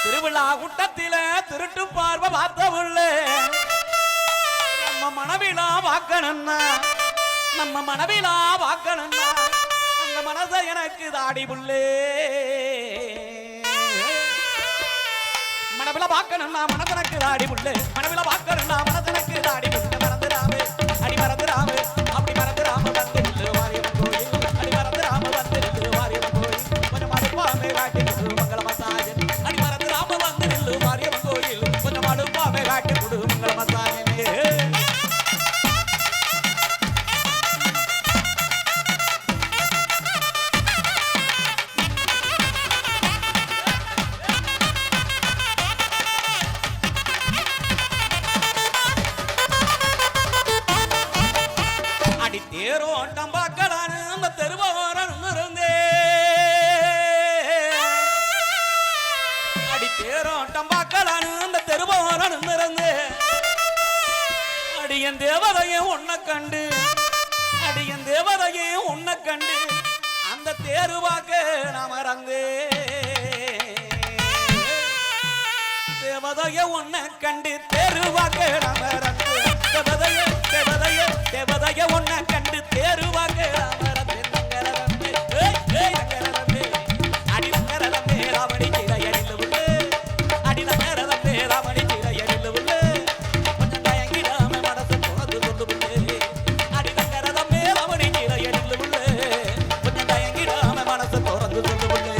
திருவிழா கூட்டத்தில திருட்டு பார்வை பார்த்தவுள்ள நம்ம மனவிழா வாக்கணும்னா அந்த மனதை எனக்கு தாடி புள்ளே மனவிழா வாக்கணும்னா மனதனக்கு தாடி புள்ளே மனவிழா வாக்கணும்னா மனதனக்கு தாடி புள்ளே மறந்துடாம அடி மறந்துடாம அப்படி மறந்துடாம வந்து வாரியம்மன் கோயில் அடி மறந்துடாம வந்து வாரியம்மன் கோயில் கொஞ்சம் மடுப்பாமே காட்டி மங்கள மசாஜன் அடி மறந்துடாம வந்து வாரியம்மன் கோயில் கொஞ்சம் மடுப்பாமே காட்டி மங்கள மசாஜன் தேரோட்டம் பார்க்கலான்னு அந்த தெருவோரம் இருந்தே அடி தேரோட்டம் பார்க்கலான்னு அந்த தெருவோரம் இருந்தே அடியன் தேவதையே உன்னை கண்டு அந்த தேரு பார்க்க நான் மறந்தே தேவதையே உன்னை கண்டு தேரு பார்க்க நான் மறந்தே தேவதைய உன்னை கண்டு தேருவாங்க அடிநங்கரதமே ராமணி சிறையடில் உள்ள அடிநங்கரதமே ராமணி சிறையடில் உள்ள கொஞ்சம் தயங்கிடாம மனசு துறந்து கொண்டு அடிநங்கரதமே ராமணி சிறையடில் உள்ள கொஞ்சம் தயங்கிடாம மனசு துறந்து கொண்டு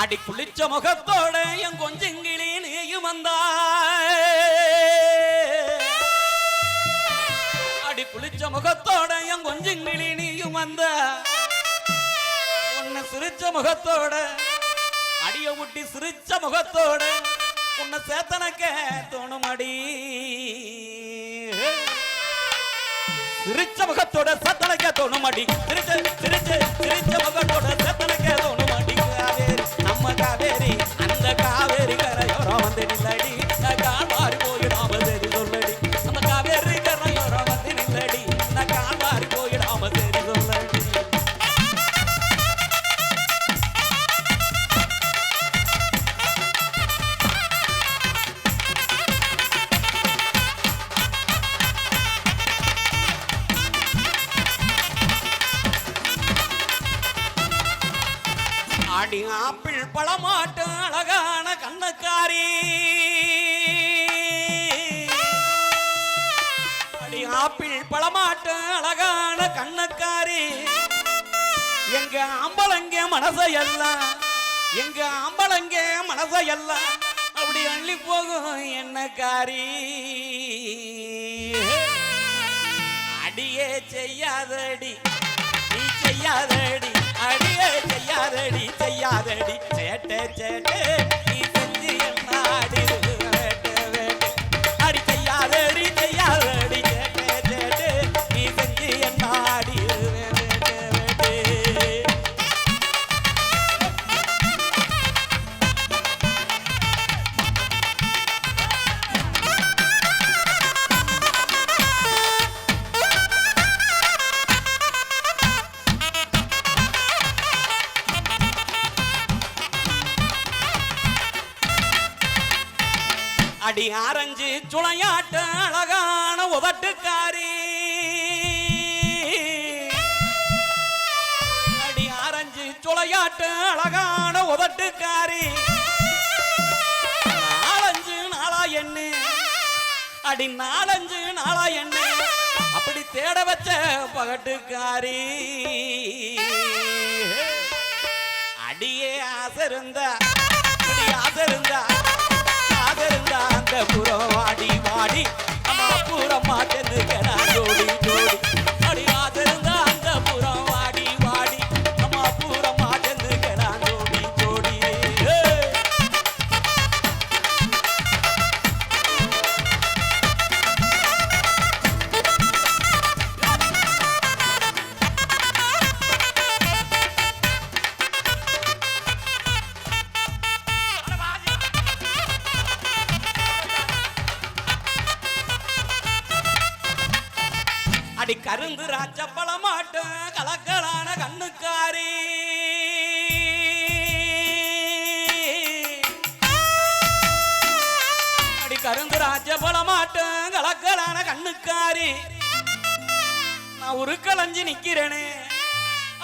அடி குளிச்ச முகத்தோட என் கொஞ்சங்கிளி நீயும் வந்தாய் அடி குளிச்ச முகத்தோட என் கொஞ்சங்கிளி நீயும் வந்த உன்னை சிரிச்ச முகத்தோட அடிய முட்டி சிரிச்ச முகத்தோட உன்னை சேத்தனக்க தோணுமடி சிரிச்ச முகத்தோட சேத்தனக்க தோணுமடி சிரிச்ச முகத்தோட சேத்தனக்க தோணுமடி நம்ம காவேரி அந்த காவேரி கரையோரம் வந்து நில்லடி கால்வாரி போயிடாம சரி சொல்லடி அந்த காவேரி கரையோரம் வந்து நில்லடி கால்வாரி போயிடாம சரி சொல்லடி அடி ஆப்பிள் பழமாட்டு அழகான கண்ணக்காரி அடி ஆப்பிள் பழமாட்டு அழகான கண்ணக்காரி எங்க ஆம்பளங்க மனசையெல்லாம் அப்படி அள்ளி போகும் என்னக்காரி அடியே செய்யாதடி நீ செய்யாதடி அடியே செய்யாதடி சேட்டே நீ செஞ்சு என்ன அடி அடி செய்யாதடி சேட்டே நீ செஞ்சு என்ன அடி அடி ஆரஞ்சு சுளையாட்ட அழகான உதட்டுக்காரி அடி ஆரஞ்சு சுளையாட்ட அழகான உதட்டுக்காரி நாலஞ்சு நாளா என்ன அப்படி தேட வச்ச பகட்டுக்காரி அடியே ஆசருந்தா அந்த புறம் வாடி அம்மா புறமா தென்னுக்கிறா ஜோடி அடி ஆசருந்தா அந்த புறம் வாடி அம்மா புறமா தென்னுக்கிறா ஜோடி அடி கருந்து ராஜப்பழ மாட்டோம் கலக்கலான கண்ணுக்காரி அடி கருந்து ராஜப்பழ மாட்டோம் கலக்கலான கண்ணுக்காரி நான் உருக்களஞ்சி நிக்கிறேனே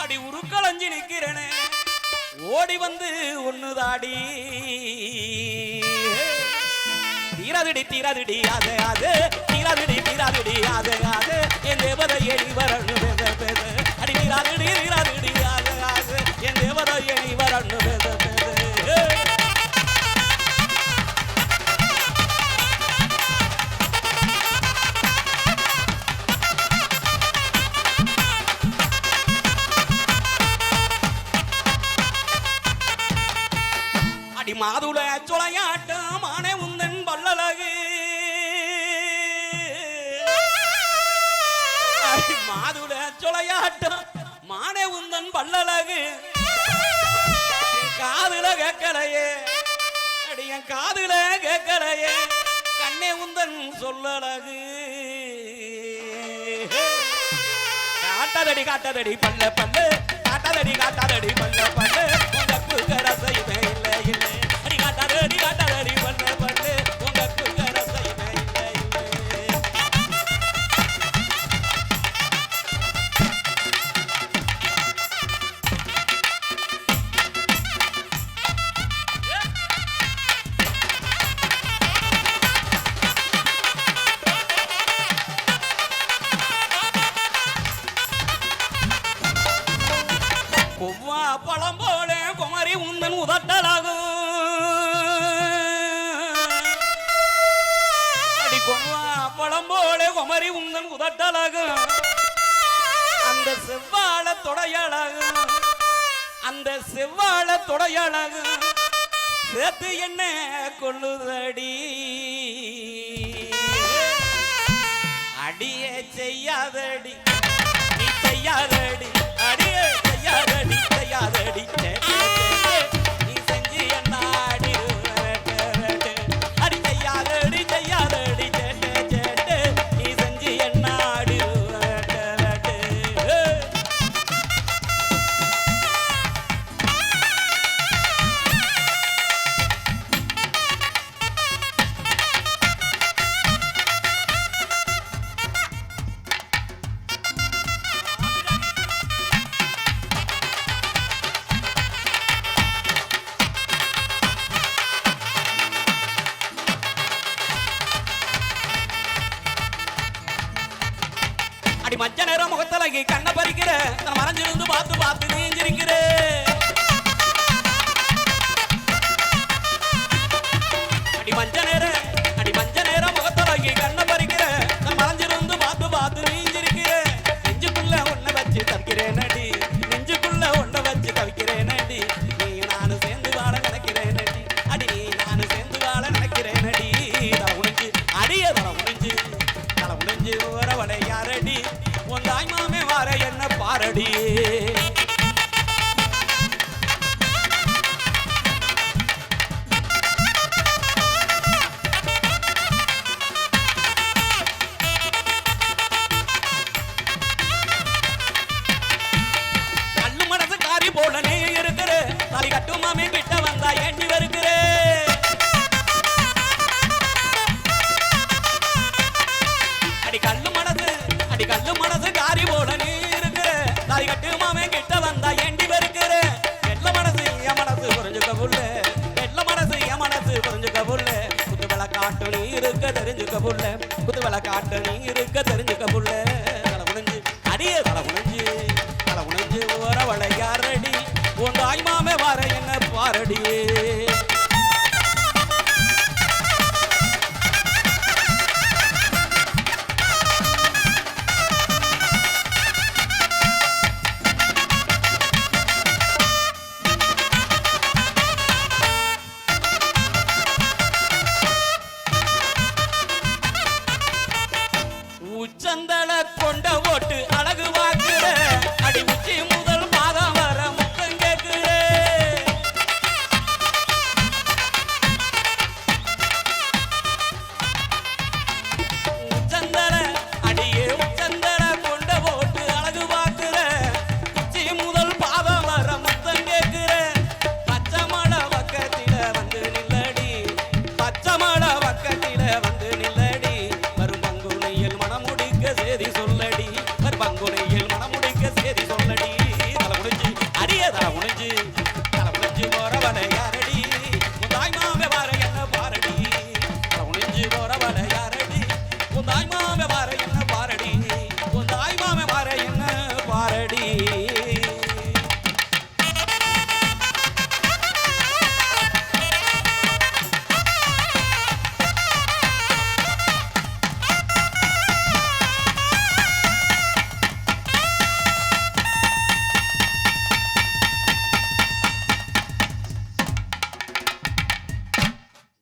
அடி உருக்களஞ்சி நிக்கிறேனே ஓடி வந்து ஒண்ணுதாடி தீராதிடி தீராதிடி அது அது தீராதிடி தீராதிடி அது அது என் தேவதை எழி வரண்ணு பேச பேச அடி தீராதிடி தீராதிடி அது அது என் தேவதை எழி வரண்ணு பேச பேச அடி மாதுள சுளையாட்டம் மானே உந்தன் பல்லழகு அடி மாதுள சுளையாட்டம் மானே உந்தன் பல்லழகு என் காதுல கேட்கலையே அடி என் காதுல கேட்கலையே கண்ணே உந்தன் சொல்லழகு காட்டாதடி காட்டாதடி பல்ல பல்லு காட்டாதடி காட்டாதடி பல்ல பல்லு உனக்கு கரசையுமே இல்லை இல்லை அடி காட்டாதடி காட்டாதடி பல்ல பல்லு உனக்கு கரசையுமே இல்லை இல்லை கொவ்வா பழம் போல குமரி உந்தன் உதட்டலாகும் அடி கொவ்வா பழம் போல குமரி உந்தன் உதட்டலாகும் அந்த செவ்வாழ தொடையழகும் அந்த செவ்வாழ தொடையழகும் சேர்த்து என்ன கொள்ளுதடி அடியே செய்யாதடி நீ செய்யாதடி அடியே செய்யாதடி செய்யாதடி நீ செஞ்சு என்ன அடி அடி செய்யாதடி செய்யாதடி சேட்டு நீ செஞ்சு என்ன அடி அடி மஞ்ச நேரம் முகத்தலகி கண்ண பறிக்கிற மறைஞ்சிருந்து பார்த்து பார்த்து நீஞ்சிருக்கிற அடி மஞ்ச நேரம் முகத்தலகி கண்ண பறிக்கிற மறைஞ்சிருந்து பார்த்து பார்த்து நீஞ்சிருக்கிற நெஞ்சுக்குள்ள ஒன்ன வச்சு தவிக்கிறேன் அடி நெஞ்சுக்குள்ள ஒன்ன வச்சு தவிக்கிறேன் அடி நீ நானும் சேர்ந்து வாழ நினைக்கிறேன் அடி அடி நீ நானும் சேர்ந்து வாழ நினைக்கிறேன் அடி தலை உணிஞ்சு அடிய தலை உணிஞ்சு வரவனை யாரடி உன் தாய் மாமே வார என்ன பாரடி கல்லு மனசு காரி போல நீ இருக்கிற தாலி கட்டு மாமே கிட்ட வந்தா ஏண்டி வருகிற அடி கல்லு மனசு காரி போல நீ இருக்கிற தாலி கட்டு மாமே கிட்ட வந்தா ஏண்டி வருகிற வெள்ள மனசு என் மனசு புரிஞ்சுக்க புள்ள வெள்ள மனசு என் மனசு புரிஞ்சுக்க புள்ள குத்துவள காட்டு நீ இருக்க தெரிஞ்சுக்க புள்ள குத்துவள காட்டு நீ இருக்க தெரிஞ்சுக்க புள்ள தலை உணிஞ்சு அடியே தலை உணிஞ்சு வரவளை யாரடி உன் தாய் மாமே வார என்ன பாரடியே உச்சந்தல கொண்ட ஓட்டு அழகு வாக்குற அடி